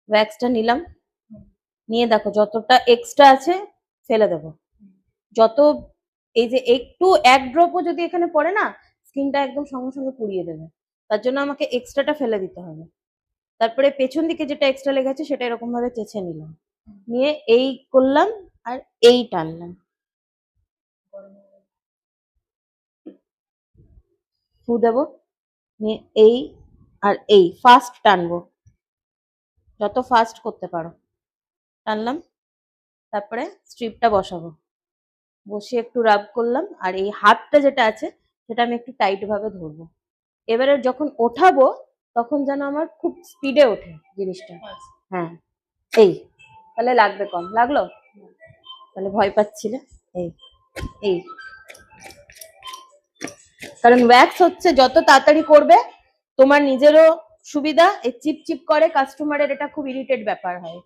ওয়্যাক্সটা নিলাম, নিয়ে দেখো যতটা এক্সট্রা আছে ফেলে দেবো। যত এই যে একটু এক ড্রপও যদি এখানে পড়ে না, স্কিনটা একদম সঙ্গে সঙ্গে পুড়িয়ে দেবে। তার জন্য আমাকে এক্সট্রাটা ফেলে দিতে হবে। তারপরে পেছন দিকে যেটা এক্সট্রা লেগেছে সেটা এরকম ভাবে চেঁচে নিলাম, নিয়ে এই করলাম আর এই টানলাম, ফু দেবো, নিয়ে এই আর এই ফাস্ট টানবো, যত ফাস্ট করতে পারো টানলাম। তারপরে স্ট্রিপটা বসাবো, বসিয়ে একটু রাব করলাম, আর এই হাতটা যেটা আছে সেটা আমি একটু টাইট ভাবে ধরবো। এবারে যখন ওঠাবো তখন যেন আমার খুব স্পিডে ওঠে জিনিসটা। হ্যাঁ, এই তাহলে লাগবে কম, লাগলো? তাহলে ভয় পাচ্ছিলে? এই এই কারণ ওয়্যাক্স হচ্ছে যত তাড়াতাড়ি করবে তোমার নিজেরও সুবিধা। এই চিপ চিপ করে কাস্টমারের, এটা খুব ইরিটেট ব্যাপার হয়।